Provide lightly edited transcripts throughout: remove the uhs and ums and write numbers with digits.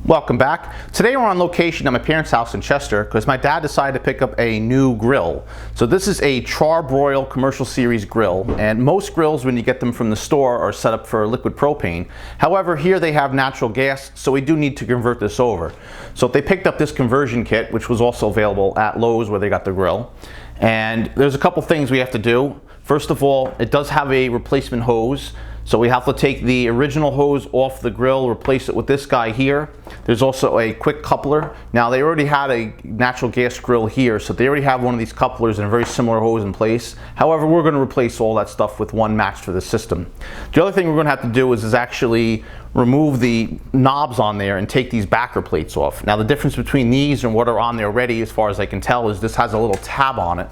Welcome back. Today we're on location at my parents' house in Chester because my dad decided to pick up a new grill. So this is a char-broil commercial series grill, and most grills when you get them from the store are set up for liquid propane. However, here they have natural gas, so we do need to convert this over. So they picked up this conversion kit, which was also available at Lowe's where they got the grill. And there's a couple things we have to do. First of all, it does have a replacement hose. So we have to take the original hose off the grill, replace it with this guy here. There's also a quick coupler. Now they already had a natural gas grill here, so they already have one of these couplers and a very similar hose in place. However, we're going to replace all that stuff with one matched for the system. The other thing we're going to have to do is actually remove the knobs on there and take these backer plates off. Now the difference between these and what are on there already, as far as I can tell, is this has a little tab on it.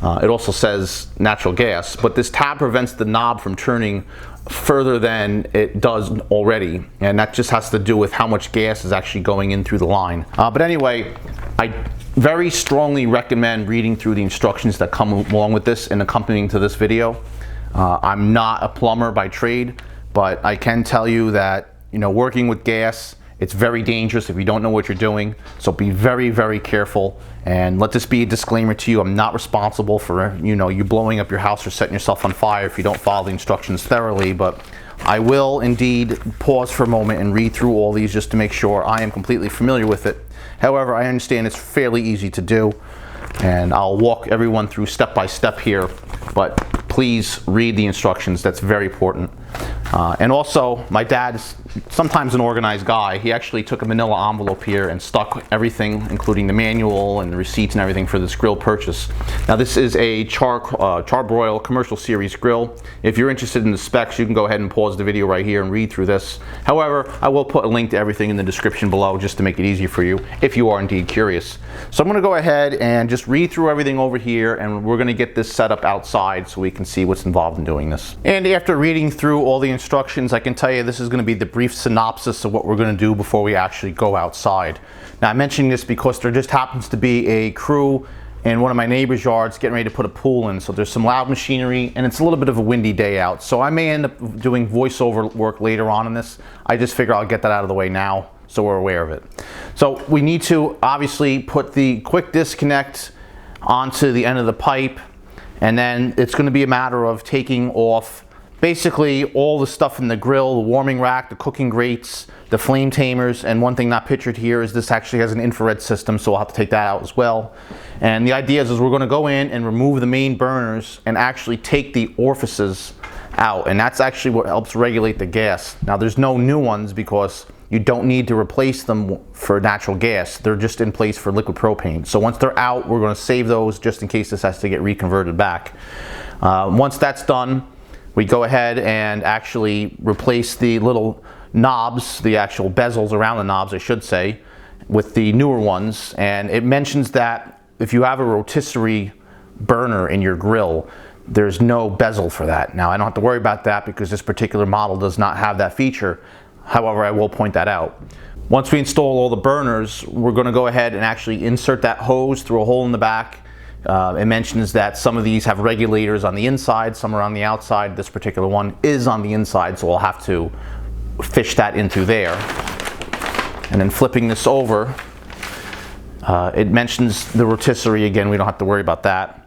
It also says natural gas, but this tab prevents the knob from turning further than it does already, and that just has to do with how much gas is actually going in through the line. But anyway, I very strongly recommend reading through the instructions that come along with this and accompanying to this video. I'm not a plumber by trade, but I can tell you that, working with gas, it's very dangerous if you don't know what you're doing, so be very, very careful. And let this be a disclaimer to you, I'm not responsible for you blowing up your house or setting yourself on fire if you don't follow the instructions thoroughly, but I will indeed pause for a moment and read through all these just to make sure I am completely familiar with it. However, I understand it's fairly easy to do, and I'll walk everyone through step by step here, but please read the instructions. That's very important. And also, my dad is sometimes an organized guy. He actually took a manila envelope here and stuck everything, including the manual and the receipts and everything for this grill purchase. Now this is a char-broil commercial series grill. If you're interested in the specs, you can go ahead and pause the video right here and read through this. However, I will put a link to everything in the description below just to make it easier for you if you are indeed curious. So I'm going to go ahead and just read through everything over here, and we're going to get this set up outside so we can see what's involved in doing this. And after reading through all the instructions, I can tell you this is going to be the brief synopsis of what we're going to do before we actually go outside. Now I'm mentioning this because there just happens to be a crew in one of my neighbor's yards getting ready to put a pool in, so there's some loud machinery and it's a little bit of a windy day out, so I may end up doing voiceover work later on in this. I just figure I'll get that out of the way now so we're aware of it. So we need to obviously put the quick disconnect onto the end of the pipe, and then it's going to be a matter of taking off basically all the stuff in the grill, the warming rack, the cooking grates, the flame tamers, and one thing not pictured here is this actually has an infrared system, so we'll have to take that out as well. And the idea is we're going to go in and remove the main burners and actually take the orifices out, and that's actually what helps regulate the gas. Now there's no new ones because you don't need to replace them for natural gas. They're just in place for liquid propane. So once they're out, we're going to save those just in case this has to get reconverted back. Once that's done, we go ahead and actually replace the little knobs, the actual bezels around the knobs, I should say, with the newer ones. And it mentions that if you have a rotisserie burner in your grill, there's no bezel for that. Now I don't have to worry about that because this particular model does not have that feature. However, I will point that out. Once we install all the burners, we're going to go ahead and actually insert that hose through a hole in the back. It mentions that some of these have regulators on the inside, some are on the outside. This particular one is on the inside, so I'll have to fish that in through there. And then flipping this over, it mentions the rotisserie again. We don't have to worry about that.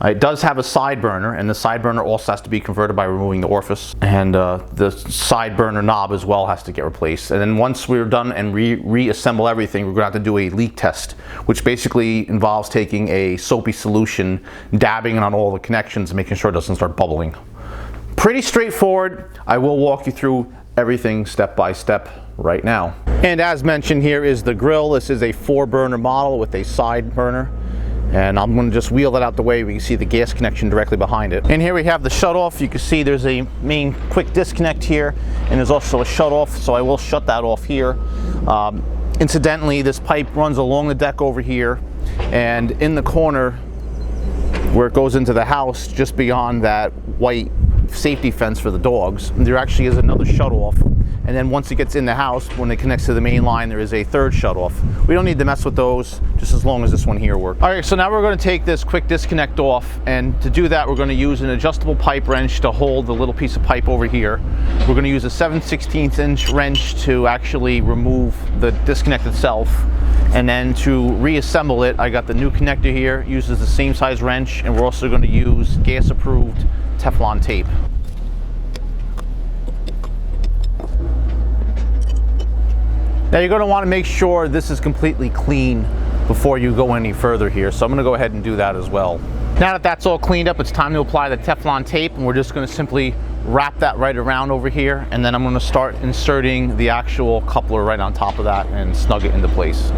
It does have a side burner, and the side burner also has to be converted by removing the orifice, and the side burner knob as well has to get replaced. And then once we're done and reassemble everything, we're going to have to do a leak test, which basically involves taking a soapy solution, dabbing it on all the connections, and making sure it doesn't start bubbling. Pretty straightforward. I will walk you through everything step by step right now. And as mentioned, here is the grill. This is a 4-burner model with a side burner. And I'm going to just wheel that out the way. We can see the gas connection directly behind it. And here we have the shutoff. You can see there's a main quick disconnect here, and there's also a shutoff, so I will shut that off here. Incidentally, this pipe runs along the deck over here, and in the corner where it goes into the house, just beyond that white safety fence for the dogs, there actually is another shutoff, and then once it gets in the house, when it connects to the main line, there is a third shutoff. We don't need to mess with those, just as long as this one here works. All right, so now we're going to take this quick disconnect off, and to do that, we're going to use an adjustable pipe wrench to hold the little piece of pipe over here. We're going to use a 7/16 inch wrench to actually remove the disconnect itself. And then to reassemble it, I got the new connector here, uses the same size wrench, and we're also going to use gas-approved Teflon tape. Now you're going to want to make sure this is completely clean before you go any further here, so I'm going to go ahead and do that as well. Now that that's all cleaned up, it's time to apply the Teflon tape, and we're just going to simply wrap that right around over here, and then I'm going to start inserting the actual coupler right on top of that and snug it into place.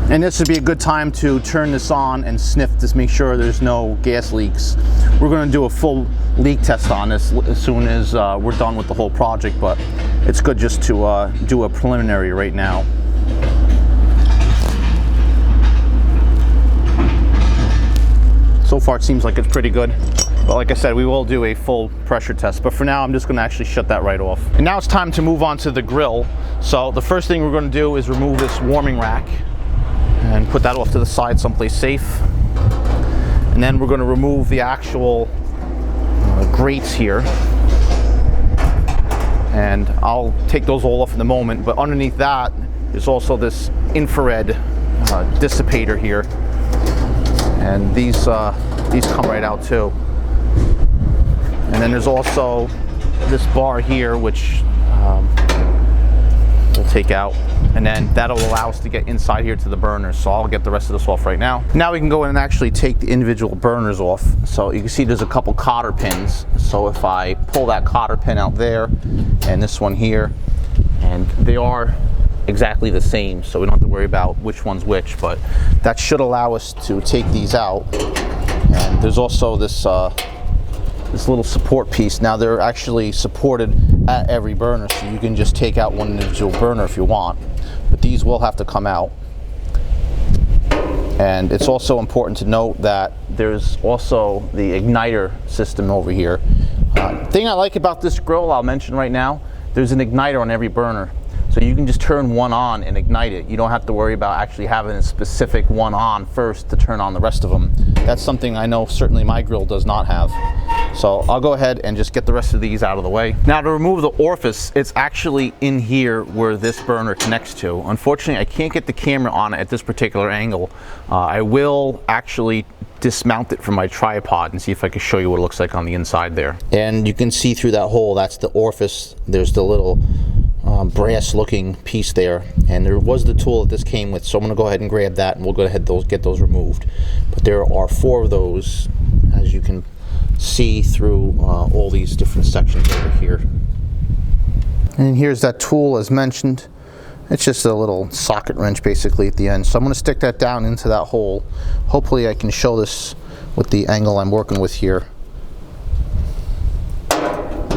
And this would be a good time to turn this on and sniff to make sure there's no gas leaks. We're going to do a full leak test on this as soon as we're done with the whole project, but it's good just to do a preliminary right now. So far it seems like it's pretty good. But like I said, we will do a full pressure test, but for now I'm just going to actually shut that right off. And now it's time to move on to the grill. So the first thing we're going to do is remove this warming rack and put that off to the side someplace safe. And then we're going to remove the actual grates here. And I'll take those all off in a moment, but underneath that there's also this infrared dissipator here. And these come right out too. And then there's also this bar here, which we'll take out, and then that'll allow us to get inside here to the burners. So I'll get the rest of this off right now. Now we can go in and actually take the individual burners off. So you can see there's a couple cotter pins. So if I pull that cotter pin out there and this one here, and they are exactly the same, so we don't have to worry about which one's which, but that should allow us to take these out. And there's also this this little support piece. Now they're actually supported at every burner, so you can just take out one individual burner if you want, but these will have to come out. And it's also important to note that there's also the igniter system over here. Thing I like about this grill, I'll mention right now, there's an igniter on every burner. So you can just turn one on and ignite it. You don't have to worry about actually having a specific one on first to turn on the rest of them. That's something I know certainly my grill does not have. So I'll go ahead and just get the rest of these out of the way. Now to remove the orifice, it's actually in here where this burner connects to. Unfortunately, I can't get the camera on it at this particular angle. I will actually dismount it from my tripod and see if I can show you what it looks like on the inside there. And you can see through that hole, that's the orifice. There's the little brass looking piece there, and there was the tool that this came with, so I'm going to go ahead and grab that and we'll go ahead and get those removed. But there are 4 of those, as you can see through all these different sections over here. And here's that tool as mentioned. It's just a little socket wrench basically at the end, so I'm going to stick that down into that hole. Hopefully I can show this with the angle I'm working with here.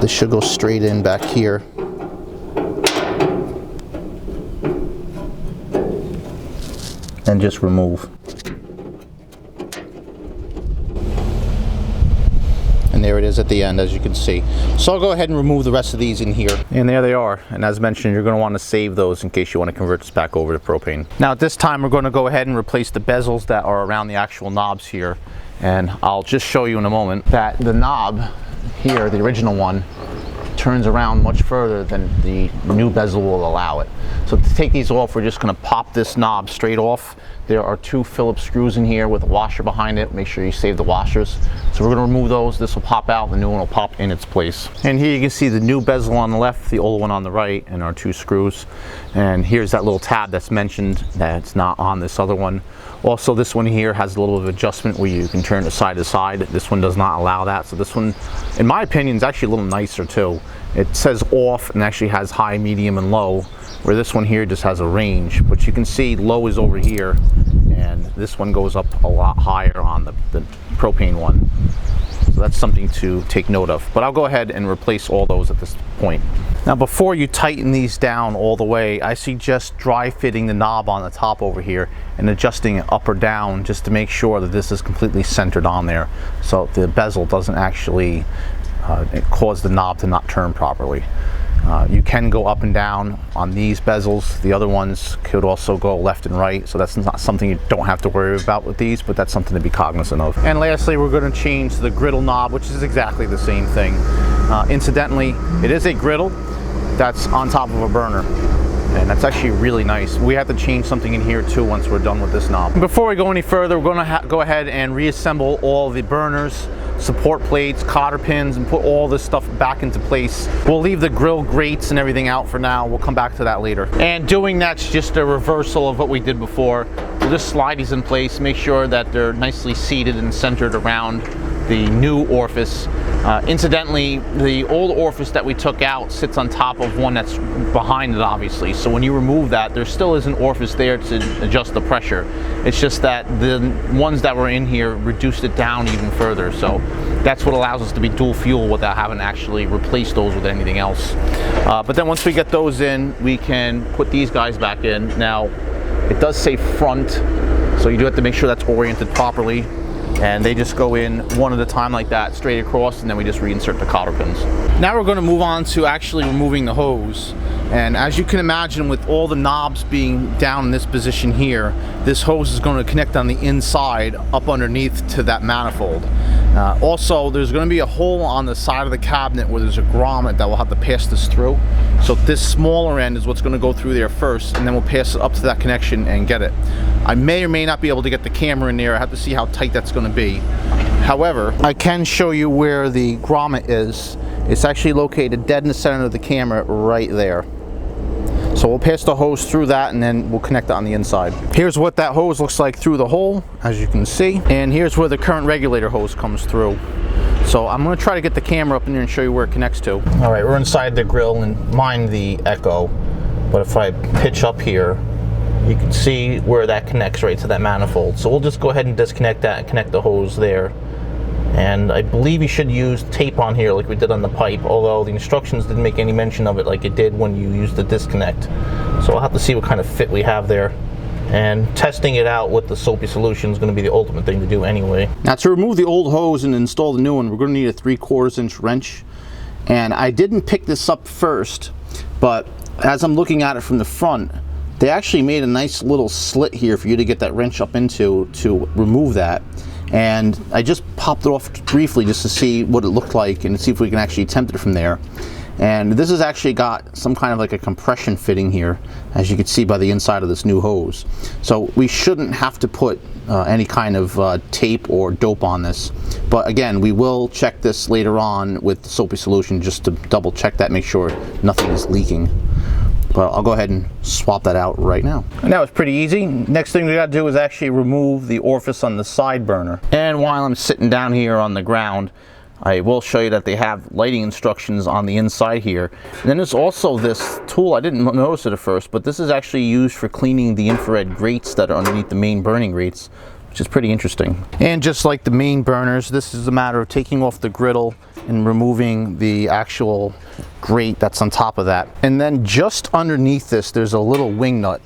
This should go straight in back here. And just remove. And there it is at the end, as you can see. So I'll go ahead and remove the rest of these in here. And there they are. And as mentioned, you're going to want to save those in case you want to convert this back over to propane. Now at this time, we're going to go ahead and replace the bezels that are around the actual knobs here. And I'll just show you in a moment that the knob here, the original one, turns around much further than the new bezel will allow it. So to take these off, we're just going to pop this knob straight off. There are 2 Phillips screws in here with a washer behind it. Make sure you save the washers. So we're going to remove those. This will pop out, the new one will pop in its place. And here you can see the new bezel on the left, the old one on the right, and our 2 screws. And here's that little tab that's mentioned that's not on this other one. Also, this one here has a little bit of adjustment where you can turn it side to side. This one does not allow that. So this one, in my opinion, is actually a little nicer too. It says off and actually has high, medium, and low, where this one here just has a range. But you can see low is over here, and this one goes up a lot higher on the propane one. So that's something to take note of. But I'll go ahead and replace all those at this point. Now before you tighten these down all the way, I suggest dry fitting the knob on the top over here and adjusting it up or down just to make sure that this is completely centered on there, so the bezel doesn't actually cause the knob to not turn properly. You can go up and down on these bezels. The other ones could also go left and right, so that's not something you don't have to worry about with these, but that's something to be cognizant of. And lastly, we're going to change the griddle knob, which is exactly the same thing. Incidentally, it is a griddle that's on top of a burner, and that's actually really nice. We have to change something in here too once we're done with this knob. Before we go any further, we're going to go ahead and reassemble all the burners, support plates, cotter pins, and put all this stuff back into place. We'll leave the grill grates and everything out for now. We'll come back to that later. And doing that's just a reversal of what we did before. We'll just slide these in place, make sure that they're nicely seated and centered around the new orifice. Incidentally, the old orifice that we took out sits on top of one that's behind it, obviously. So when you remove that, there still is an orifice there to adjust the pressure. It's just that the ones that were in here reduced it down even further. So that's what allows us to be dual fuel without having to actually replace those with anything else. But then once we get those in, we can put these guys back in. Now, it does say front, so you do have to make sure that's oriented properly. And they just go in one at a time like that, straight across, and then we just reinsert the cotter pins. Now we're going to move on to actually removing the hose. And as you can imagine, with all the knobs being down in this position here, this hose is going to connect on the inside up underneath to that manifold. Also, there's going to be a hole on the side of the cabinet where there's a grommet that will have to pass this through. So this smaller end is what's going to go through there first, and then we'll pass it up to that connection and get it. I may or may not be able to get the camera in there. I have to see how tight that's going to be. However, I can show you where the grommet is. It's actually located dead in the center of the camera right there. So we'll pass the hose through that, and then we'll connect it on the inside. Here's what that hose looks like through the hole, as you can see. And here's where the current regulator hose comes through. So I'm going to try to get the camera up in there and show you where it connects to. All right, we're inside the grill, and mind the echo. But if I pitch up here, you can see where that connects right to that manifold. So we'll just go ahead and disconnect that and connect the hose there. And I believe you should use tape on here like we did on the pipe, although the instructions didn't make any mention of it like it did when you used the disconnect. So I'll have to see what kind of fit we have there. And testing it out with the soapy solution is going to be the ultimate thing to do anyway. Now to remove the old hose and install the new one, we're going to need a 3/4 inch wrench. And I didn't pick this up first, but as I'm looking at it from the front, they actually made a nice little slit here for you to get that wrench up into to remove that. And I just popped it off briefly just to see what it looked like and see if we can actually attempt it from there. And this has actually got some kind of like a compression fitting here, as you can see by the inside of this new hose. So we shouldn't have to put any kind of tape or dope on this. But again, we will check this later on with the soapy solution just to double check that, make sure nothing is leaking. But I'll go ahead and swap that out right now. And that was pretty easy. Next thing we got to do is actually remove the orifice on the side burner. And while I'm sitting down here on the ground, I will show you that they have lighting instructions on the inside here. And then there's also this tool, I didn't notice it at first, but this is actually used for cleaning the infrared grates that are underneath the main burning grates, which is pretty interesting. And just like the main burners, this is a matter of taking off the griddle and removing the actual grate that's on top of that. And then just underneath this, there's a little wing nut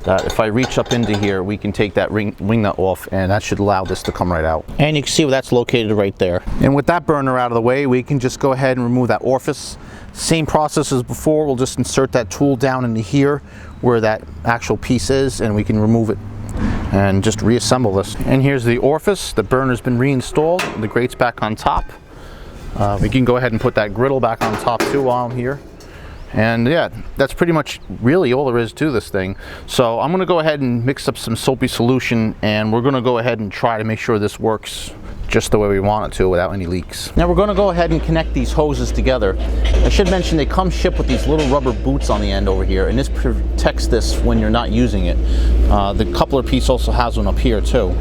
that if I reach up into here, we can take that wing nut off, and that should allow this to come right out. And you can see where that's located right there. And with that burner out of the way, we can just go ahead and remove that orifice. Same process as before, we'll just insert that tool down into here where that actual piece is, and we can remove it and just reassemble this. And here's the orifice. The burner's been reinstalled, the grate's back on top. We can go ahead and put that griddle back on top too while I'm here. And yeah, that's pretty much really all there is to this thing. So I'm going to go ahead and mix up some soapy solution, and we're going to go ahead and try to make sure this works just the way we want it to without any leaks. Now we're going to go ahead and connect these hoses together. I should mention they come shipped with these little rubber boots on the end over here, and this protects this when you're not using it. The coupler piece also has one up here too.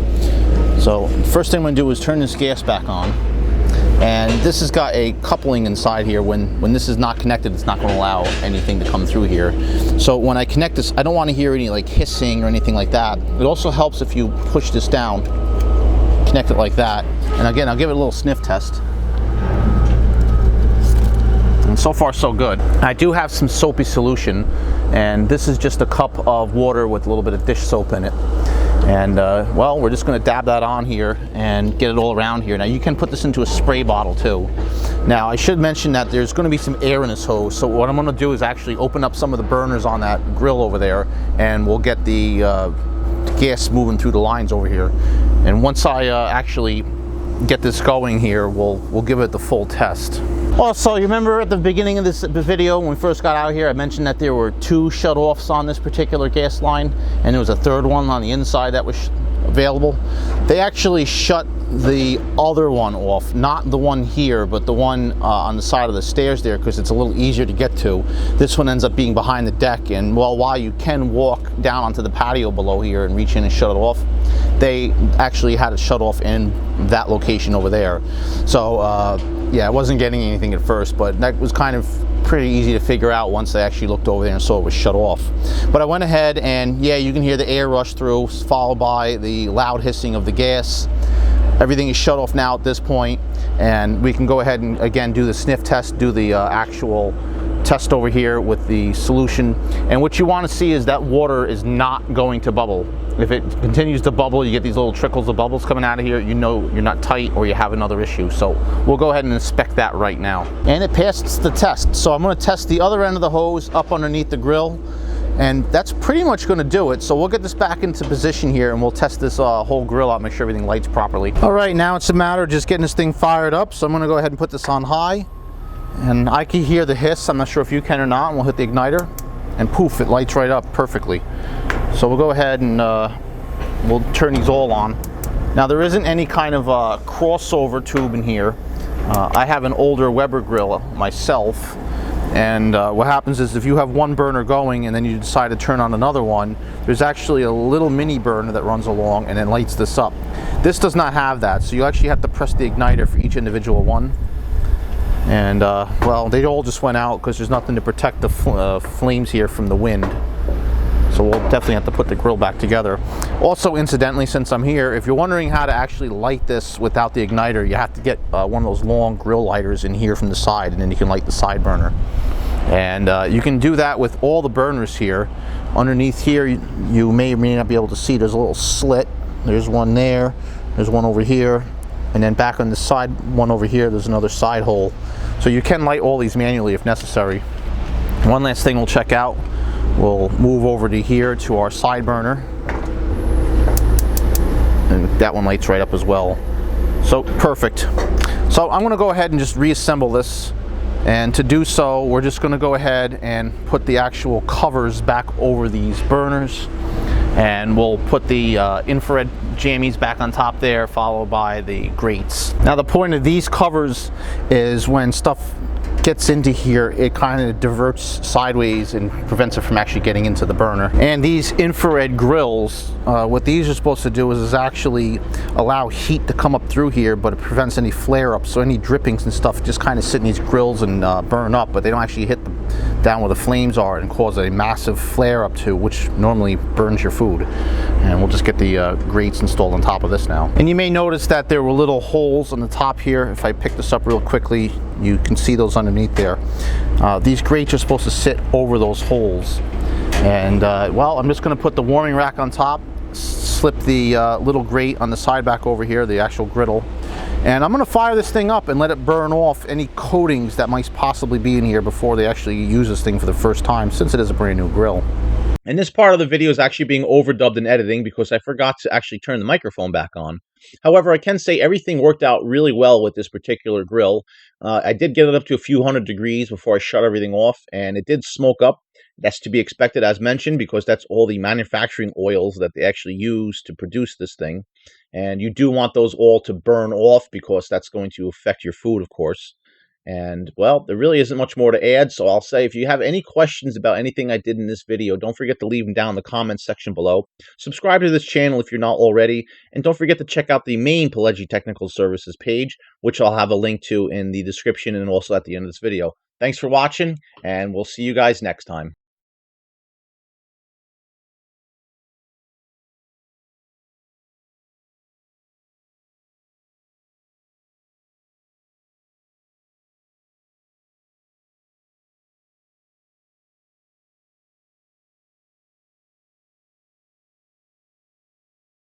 So first thing I'm going to do is turn this gas back on. And this has got a coupling inside here. When this is not connected, it's not going to allow anything to come through here. So when I connect this, I don't want to hear any like hissing or anything like that. It also helps if you push this down, connect it like that. And again, I'll give it a little sniff test. so far so good. I do have some soapy solution, and this is just a cup of water with a little bit of dish soap in it. And well, we're just going to dab that on here and get it all around here. Now you can put this into a spray bottle too. Now I should mention that there's going to be some air in this hose, so what I'm going to do is actually open up some of the burners on that grill over there, and we'll get the gas moving through the lines over here. And once I actually get this going here, we'll give it the full test. Also, you remember at the beginning of this video when we first got out here, I mentioned that there were 2 shut-offs on this particular gas line, and there was a 3rd one on the inside that was available. They actually shut the other one off, not the one here, but the one on the side of the stairs there, because it's a little easier to get to. This one ends up being behind the deck, and well, while you can walk down onto the patio below here and reach in and shut it off, they actually had it shut off in that location over there. So yeah, I wasn't getting anything at first, but that was kind of pretty easy to figure out once I actually looked over there and saw it was shut off. But I went ahead and yeah, you can hear the air rush through, followed by the loud hissing of the gas. Everything is shut off now at this point, and we can go ahead and again do the sniff test, do the actual test over here with the solution. And what you want to see is that water is not going to bubble. If it continues to bubble, you get these little trickles of bubbles coming out of here, you know you're not tight or you have another issue. So we'll go ahead and inspect that right now. And it passed the test. So I'm going to test the other end of the hose up underneath the grill, and that's pretty much going to do it. So we'll get this back into position here, and we'll test this whole grill out, make sure everything lights properly. All right, now it's a matter of just getting this thing fired up. So I'm going to go ahead and put this on high, and I can hear the hiss. I'm not sure if you can or not. And we'll hit the igniter, and poof, it lights right up perfectly. So we'll go ahead and we'll turn these all on. Now there isn't any kind of crossover tube in here. I have an older Weber grill myself, and what happens is if you have one burner going and then you decide to turn on another one, there's actually a little mini burner that runs along and then lights this up. This does not have that, so you actually have to press the igniter for each individual one. And well, they all just went out because there's nothing to protect the flames here from the wind. So we'll definitely have to put the grill back together. Also, incidentally, since I'm here, if you're wondering how to actually light this without the igniter, you have to get one of those long grill lighters in here from the side, and then you can light the side burner. And you can do that with all the burners here. Underneath here, you may or may not be able to see, there's a little slit. There's one there, there's one over here, and then back on the side, one over here, there's another side hole. So you can light all these manually if necessary. One last thing we'll check out. We'll move over to here to our side burner, and that one lights right up as well. So perfect. So I'm going to go ahead and just reassemble this, and to do so we're just going to go ahead and put the actual covers back over these burners, and we'll put the infrared jammies back on top there, followed by the grates. Now the point of these covers is when stuff gets into here, it kind of diverts sideways and prevents it from actually getting into the burner. And these infrared grills, what these are supposed to do is actually allow heat to come up through here, but it prevents any flare-ups. So any drippings and stuff just kind of sit in these grills and burn up, but they don't actually hit down where the flames are and cause a massive flare-up to, which normally burns your food. And we'll just get the grates installed on top of this now. And you may notice that there were little holes on the top here. If I pick this up real quickly, you can see those underneath there. These grates are supposed to sit over those holes. And well, I'm just going to put the warming rack on top, slip the little grate on the side back over here, the actual griddle, and I'm going to fire this thing up and let it burn off any coatings that might possibly be in here before they actually use this thing for the first time, since it is a brand new grill. And this part of the video is actually being overdubbed in editing because I forgot to actually turn the microphone back on. However, I can say everything worked out really well with this particular grill. I did get it up to a few hundred degrees before I shut everything off, and it did smoke up. That's to be expected, as mentioned, because that's all the manufacturing oils that they actually use to produce this thing. And you do want those all to burn off because that's going to affect your food, of course. And, well, there really isn't much more to add, so I'll say if you have any questions about anything I did in this video, don't forget to leave them down in the comments section below. Subscribe to this channel if you're not already, and don't forget to check out the main Pileggi Technical Services page, which I'll have a link to in the description and also at the end of this video. Thanks for watching, and we'll see you guys next time.